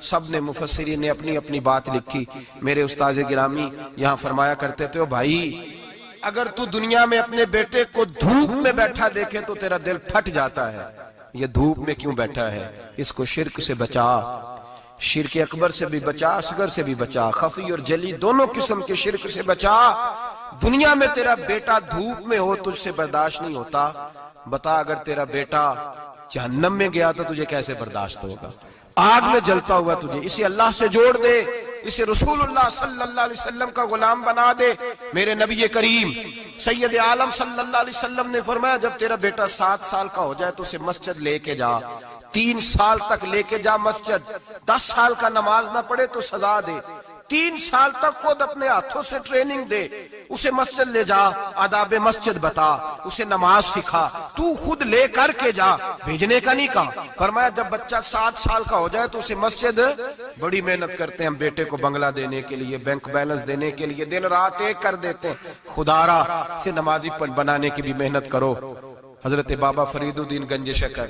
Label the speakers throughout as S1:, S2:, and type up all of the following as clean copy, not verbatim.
S1: سب نے مفسرین نے اپنی اپنی بات لکھی. میرے استاذ گرامی یہاں فرمایا کرتے تھے، بھائی اگر تو دنیا میں اپنے بیٹے کو دھوپ میں بیٹھا دیکھے تو تیرا دل پھٹ جاتا ہے. یہ دھوپ میں کیوں بیٹھا ہے؟ اس کو شرک سے بچا، شرک اکبر سے بھی بچا، اصغر سے بھی بچا، خفی اور جلی دونوں قسم کے شرک سے بچا. دنیا میں تیرا بیٹا دھوپ میں ہو تجھ سے برداشت نہیں ہوتا، بتا اگر تیرا بیٹا جہنم میں گیا تو تجھے کیسے برداشت ہوگا؟ آگ میں جلتا ہوا تجھے. اسے اللہ سے جوڑ دے، اسے رسول اللہ صلی اللہ علیہ وسلم کا غلام بنا دے. میرے نبی کریم سید عالم صلی اللہ علیہ وسلم نے فرمایا جب تیرا بیٹا 7 سال کا ہو جائے تو اسے مسجد لے کے جا، 3 سال تک لے کے جا مسجد. 10 سال کا نماز نہ پڑھے تو سزا دے. 3 سال تک خود اپنے ہاتھوں سے ٹریننگ دے، اسے مسجد لے جا، آداب مسجد بتا، اسے نماز سکھا، تو خود لے کر کے جا، بھیجنے کا نہیں کہا. فرمایا جب بچہ 7 سال کا ہو جائے تو اسے مسجد، بڑی محنت کرتے ہیں ہم بیٹے کو بنگلہ دینے کے لیے، بینک بیلنس دینے کے لیے، دن رات ایک کر دیتے ہیں. خدارا سے نمازی بنانے کی بھی محنت کرو. حضرت بابا فرید الدین گنج شکر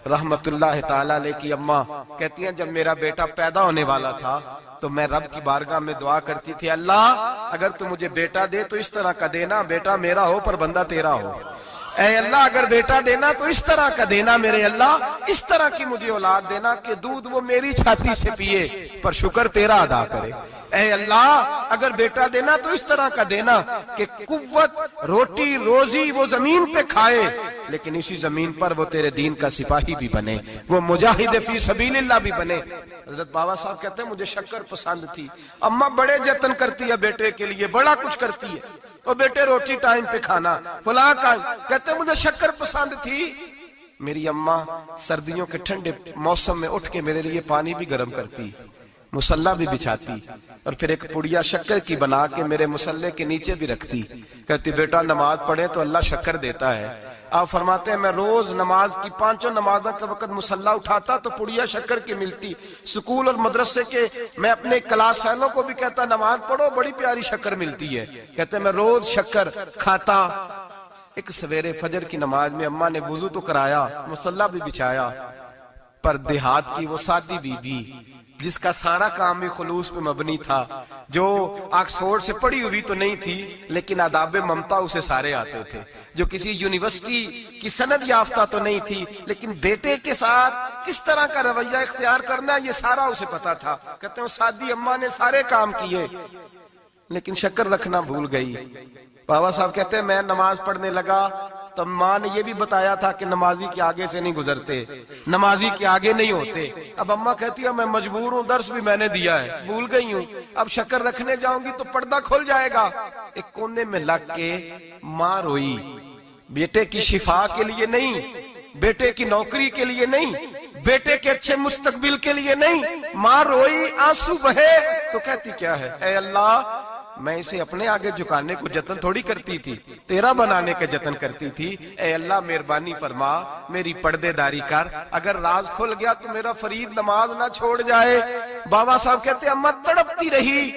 S1: رحمت اللہ تعالیٰ علیہ کی اماں کہتی ہیں جب میرا بیٹا پیدا ہونے والا تھا تو میں رب کی بارگاہ میں دعا کرتی تھی، اللہ اگر تو مجھے بیٹا دے تو اس طرح کا دینا بیٹا میرا ہو پر بندہ تیرا ہو. اے اللہ اگر بیٹا دینا تو اس طرح کا دینا میرے اللہ، اس طرح کی مجھے اولاد دینا کہ دودھ وہ میری چھاتی سے پیے پر شکر تیرا ادا کرے. اے اللہ اگر بیٹا دینا تو اس طرح کا دینا کہ قوت روٹی روزی وہ زمین پہ کھائے لیکن اسی زمین پر وہ تیرے دین کا سپاہی بھی بنے، وہ مجاہد فی سبیل اللہ بھی بنے. حضرت بابا صاحب کہتے ہیں مجھے شکر پسند تھی. اماں بڑے جتن کرتی ہے بیٹے کے لیے، بڑا کچھ کرتی ہے، اور بیٹے روٹی ٹائم پہ کھانا فلاں کا. کہتے ہیں مجھے شکر پسند تھی. میری اماں سردیوں کے ٹھنڈے موسم میں اٹھ کے میرے لیے پانی بھی گرم کرتی، مسلح بھی بچھاتی، اور پھر ایک پڑیا شکر کی بنا کے میرے مسلح کے نیچے بھی رکھتی. کہتی بیٹا نماز پڑھے تو اللہ شکر دیتا ہے. آپ فرماتے ہیں میں روز نماز کی 5 نمازوں کے وقت مسلح اٹھاتا تو پڑیا شکر کی ملتی. سکول اور مدرسے کے میں اپنے کلاس فیلوں کو بھی کہتا نماز پڑھو بڑی پیاری شکر ملتی ہے. کہتے ہیں میں روز شکر کھاتا. ایک سویرے فجر کی نماز میں اماں نے وضو تو کرایا، مسلح بھی بچھایا، پر دیہات کی وہ سادی بی بی جس کا سارا کام بھی خلوص پہ مبنی تھا، جو آکسفورڈ سے پڑھی ہوئی تو نہیں تھی لیکن آداب ممتا اسے سارے آتے تھے، جو کسی یونیورسٹی کی سند یافتہ تو نہیں تھی لیکن بیٹے کے ساتھ کس طرح کا رویہ اختیار کرنا ہے یہ سارا اسے پتا تھا. کہتے ہیں سادی اماں نے سارے کام کیے لیکن شکر رکھنا بھول گئی. بابا صاحب کہتے ہیں میں نماز پڑھنے لگا تو ماں نے یہ بھی بتایا تھا کہ نمازی کے آگے سے نہیں گزرتے، نمازی کے آگے نہیں ہوتے. اب اماں کہتی ہے میں مجبور ہوں، درس بھی میں نے دیا ہے، بھول گئی ہوں، اب شکر رکھنے جاؤں گی تو پردہ کھل جائے گا. ایک کونے میں لگ کے ماں روئی، بیٹے کی شفا کے لیے نہیں، بیٹے کی نوکری کے لیے نہیں، بیٹے کے اچھے مستقبل کے لیے نہیں. ماں روئی، آنسو بہے تو کہتی کیا ہے، اے اللہ میں اسے اپنے آگے جھکانے کو جتن تھوڑی کرتی تھی، تیرا بنانے کے جتن کرتی تھی. اے اللہ مہربانی فرما میری پردے داری کر، اگر راز کھل گیا تو میرا فرید نماز نہ چھوڑ جائے. بابا صاحب کہتے ہیں اماں تڑپتی رہی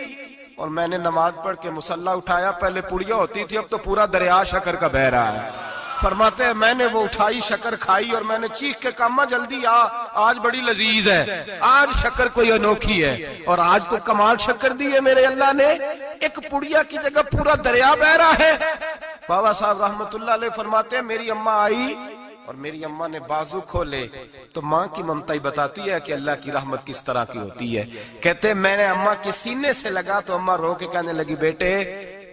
S1: اور میں نے نماز پڑھ کے مسلح اٹھایا. پہلے پڑیا ہوتی تھی اب تو پورا دریا شکر کا بہ رہا ہے. فرماتے ہیں میں نے وہ اٹھائی شکر کھائی اور میں نے چیخ کے کہا اماں جلدی آج بڑی لذیذ ہے، آج شکر کوئی انوکھی ہے. اور آج تو کمال شکر دی ہے میرے اللہ نے، ایک پڑیا کی جگہ پورا دریا بہ رہا ہے. بابا صاحب رحمت اللہ علیہ فرماتے ہیں میری اماں آئی اور میری اماں نے بازو کھولے تو ماں کی ممتا ہی بتاتی ہے کہ اللہ کی رحمت کس طرح کی ہوتی ہے. کہتے ہیں میں نے اماں کے سینے سے لگا تو اماں رو کے کہنے لگی بیٹے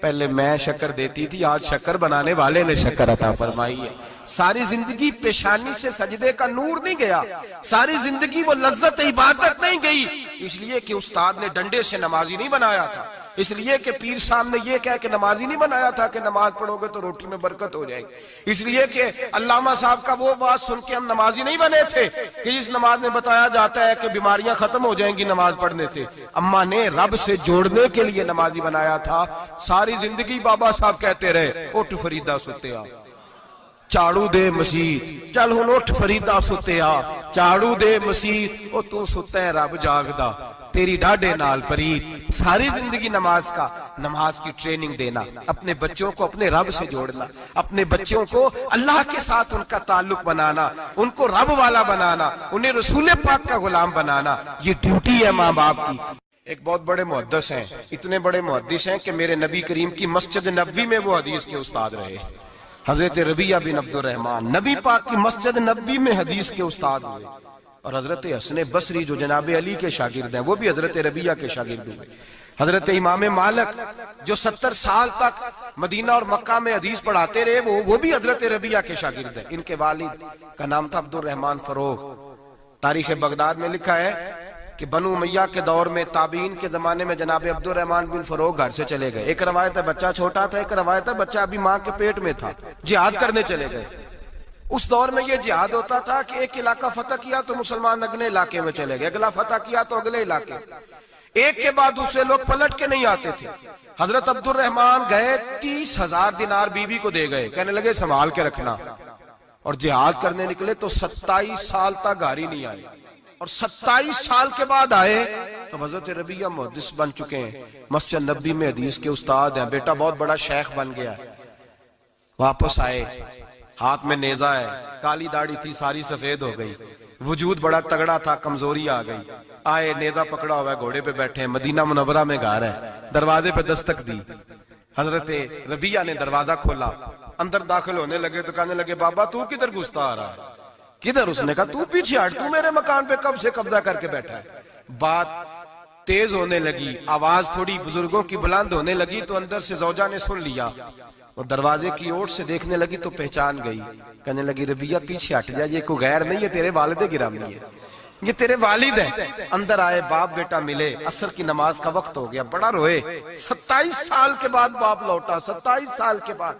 S1: پہلے میں شکر دیتی تھی، آج شکر بنانے والے نے شکر عطا فرمائی ہے. ساری زندگی پیشانی سے سجدے کا نور نہیں گیا، ساری زندگی وہ لذت عبادت نہیں گئی، اس لیے کہ استاد نے ڈنڈے سے نمازی نہیں بنایا تھا، اس لیے کہ پیر صاحب نے یہ کہہ کہ نمازی نہیں بنایا تھا کہ نماز پڑھو گے تو روٹی میں برکت ہو جائے گی، اس لیے کہ علامہ صاحب کا وہ بات سن کے ہم نمازی نہیں بنے تھے کہ جس نماز میں بتایا جاتا ہے کہ بیماریاں ختم ہو جائیں گی نماز پڑھنے سے. اماں نے رب سے جوڑنے کے لیے نمازی بنایا تھا. ساری زندگی بابا صاحب کہتے رہے اٹھ فریدہ ستے آ چاڑو دے مسیح، چل ہن اٹھ فریدہ ستے آ چاڑو دے مسیح، او تو ستے رب جاگدا तेरी डाढ़े नाल परीत। सारी जिंदगी नमाज का, नमाज की ट्रेनिंग देना, अपने बच्चों को अपने रब से जोड़ना, अपने बच्चों को अल्लाह के साथ उनका ताल्लुक बनाना, उनको रब वाला बनाना, उन्हें रसूल पाक का गुलाम बनाना, ये ड्यूटी है माँ बाप की। एक बहुत बड़े मुहद्दिस हैं, इतने बड़े मुहद्दिस हैं कि मेरे नबी करीम की मस्जिद नबवी में वो हदीस के उस्ताद रहे। हजरत रबिया बिन अब्दुर रहमान नबी पाक की मस्जिद नबवी में हदीस के उस्ताद हुए। और हजरत हसन बसरी जो जनाब अली के शागिर्द हैं, वो भी हजरत रबिया के शागिर्द हुए। हजरत इमाम मालिक जो 70 साल तक मदीना और मक्का में हदीस पढ़ाते रहे, वो भी हजरत रबिया के शागिर्द हैं। इनके वालिद का नाम था अब्दुर रहमान फरोग। तारीख बगदाद में लिखा है कि बनु उमैया के दौर में, ताबीन के जमाने में जनाब अब्दुर रहमान बिन फरोग घर से चले गए। एक रवायत है बच्चा छोटा था, एक रवायत है बच्चा अभी माँ के पेट में था, जिहाद करने चले गए। उस दौर में ये जिहाद होता था कि एक इलाका फतह किया तो मुसलमान अगले इलाके में चले गए, अगला फतह किया तो अगले इलाके, एक के बाद दूसरे लोग पलट के नहीं आते थे। हजरत अब्दुर रहमान गए, 30,000 दिनार बीवी को दे गए, कहने लगे संभाल के रखना। और जिहाद करने निकले तो 27 साल तक घर ही नहीं आए, और 27 साल के बाद आए तो हजरत रबिया मुहद्दिस बन चुके हैं, मस्जिद नबी में हदीस के उस्ताद हैं, बेटा बहुत बड़ा शेख बन गया। वापस आए, हाथ में नेजा है, काली दाढ़ी थी सारी सफेद हो गई, वजूद बड़ा तगड़ा था, कमजोरी आ गई। आए, नेजा पकड़ा हुआ है, घोड़े पे बैठे हैं, मदीना मुनव्वरा में घर है, दरवाजे पे दस्तक दी। हजरत रबिया ने दरवाजा खोला, अंदर दाखिल होने लगे तो कहने लगे बाबा तू किधर घुसता आ रहा है? किधर? उसने कहा तू पीछे हट, तू मेरे मकान पे कब से कब्जा करके बैठा है। बात तेज होने लगी, आवाज थोड़ी बुजुर्गों की बुलंद होने लगी तो अंदर से जौजा ने सुन लिया। वो दरवाजे की ओर से देखने लगी तो पहचान गई, कहने लगी रबिया पीछे हट जा, ये कोई गैर नहीं है, तेरे वालिद गिरामी है, ये तेरे वालिद है। अंदर आए, बाप बेटा मिले, असर की नमाज का वक्त हो गया, बड़ा रोए। 27 साल के बाद बाप लौटा, 27 साल के बाद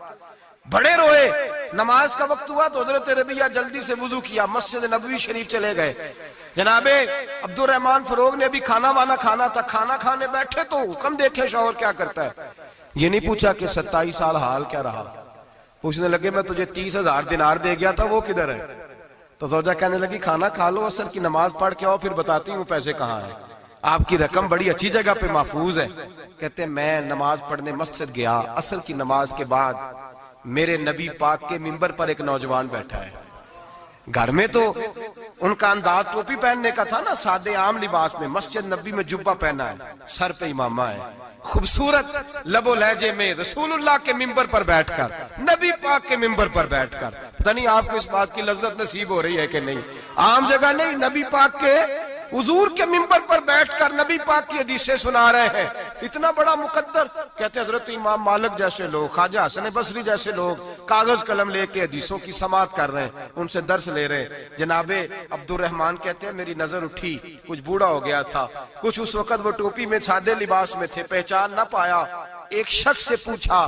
S1: बड़े रोए। नमाज का वक्त हुआ तो हजरत रबिया जल्दी से वुजू किया, मस्जिद नबवी शरीफ चले गए। जनाबे अब्दुर रहमान फरोग ने अभी खाना वाना खाना था, खाना खाने बैठे तो हुक्म देखे शौहर क्या करता है। ये नहीं पूछा कि 27 साल हाल क्या रहा, पूछने लगे मैं तुझे 30,000 दिनार दे गया था, वो किधर है? तो ज़ौजा कहने लगी खाना खा लो, असर की नमाज पढ़ के आओ, फिर बताती हूँ पैसे कहाँ हैं, आपकी रकम बड़ी अच्छी जगह पे महफूज है। कहते मैं नमाज पढ़ने मस्जिद गया, असर की नमाज के बाद मेरे नबी पाक के मिंबर पर एक नौजवान बैठा है। घर में तो उनका अंदाज टोपी पहनने का था ना, सादे आम लिबास में, मस्जिद नबी में जुब्बा पहना है, सर पे इमामा है, खूबसूरत लबो लहजे में रसूलुल्लाह के मिंबर पर बैठकर, नबी पाक के मिंबर पर बैठकर, पता नहीं आपको इस बात की लज्जत नसीब हो रही है कि नहीं, आम जगह नहीं, नबी पाक के हुजूर के मिंबर पर बैठकर नबी पाक की हदीसें सुना रहे हैं, इतना बड़ा मुकद्दर। कहते हजरत इमाम मालिक जैसे लोग, ख्वाजा हसन बसरी जैसे लोग कागज कलम लेके हदीसों की समाअत कर रहे हैं, उनसे दर्स ले रहे हैं। जनाबे अब्दुर रहमान कहते हैं मेरी नजर उठी, कुछ बूढ़ा हो गया था, कुछ उस वक्त वो टोपी में सादे लिबास में थे, पहचान ना पाया। एक शख्स से पूछा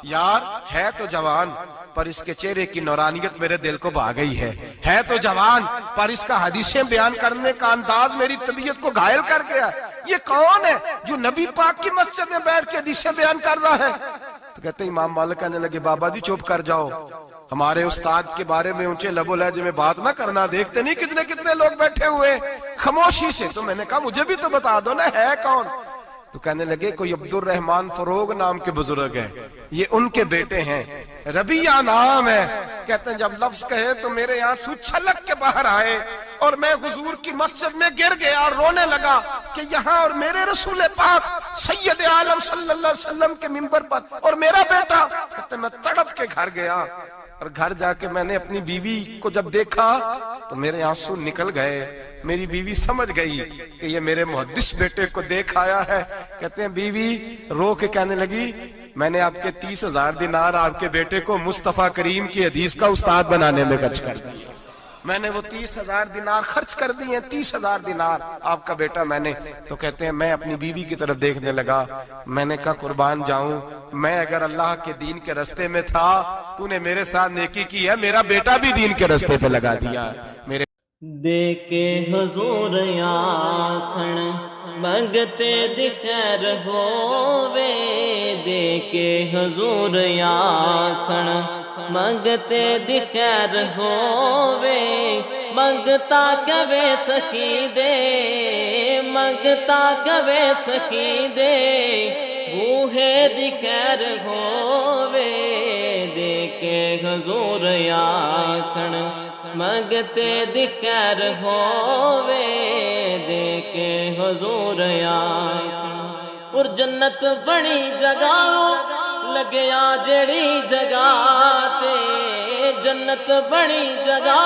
S1: यार है तो जवान, पर इसके चेहरे की नौरानियत मेरे दिल को भा गई है तो जवान, पर इसका हदीसें बयान करने का अंदाज मेरी तबीयत को घायल कर गया। ये कौन है जो नबी पाक की मस्जिद में बैठ के हदीसें बयान कर रहा है? तो कहते इमाम मालिक कहने लगे बाबा जी चुप कर जाओ, हमारे उस्ताद के बारे में ऊंचे लबो लहजे में बात ना करना, देखते नहीं कितने कितने लोग बैठे हुए खामोशी से। तो मैंने कहा मुझे भी तो बता दो ना है कौन? तो कहने लगे कोई अब्दुर रहमान फरोग नाम के बुजुर्ग हैं, ये उनके बेटे हैं, रबिया नाम है। कहते हैं जब लफ्ज कहे तो मेरे आंसू छलक के बाहर आए और मैं हुजूर की मस्जिद में गिर गया और रोने लगा कि यहाँ और मेरे रसूल पाक सैयद आलम सल्लल्लाहु अलैहि वसल्लम के मिंबर पर और मेरा बेटा। कहते मैं तड़प के घर गया और घर जाके मैंने अपनी बीवी को जब देखा तो मेरे आंसू निकल गए। मेरी बीवी समझ गई कि ये मेरे मुहद्दिस बेटे को देख आया है। कहते हैं बीवी रो के कहने लगी मैंने आपके 30,000 दिनार आपके बेटे को मुस्तफा करीम की हदीस का उस्ताद बनाने में खर्च कर दिए। मैंने वो 30,000 दिनार खर्च कर दिए, 30,000 दिनार आपका बेटा मैंने। तो कहते हैं मैं अपनी बीवी की तरफ देखने लगा, मैंने कहा कुर्बान जाऊं, मैं अगर अल्लाह के दीन के रास्ते में था, तूने मेरे साथ नेकी की है, मेरा बेटा भी दीन के रास्ते पे लगा दिया। मेरे
S2: देके हुजूर आखण मंगते दी खैर होवे, देके हुजूर आखण मंगते दी खैर होवे, मंगता कवे सखी दे منگتا گوے سکی دے بوہے دی خیر ہووے دے کے حضور آکھن منگتے دی خیر ہووے دے کے حضور آکھن اور جنت بڑی جگہ لگیا جڑی جگہ تے جنت بڑی جگہ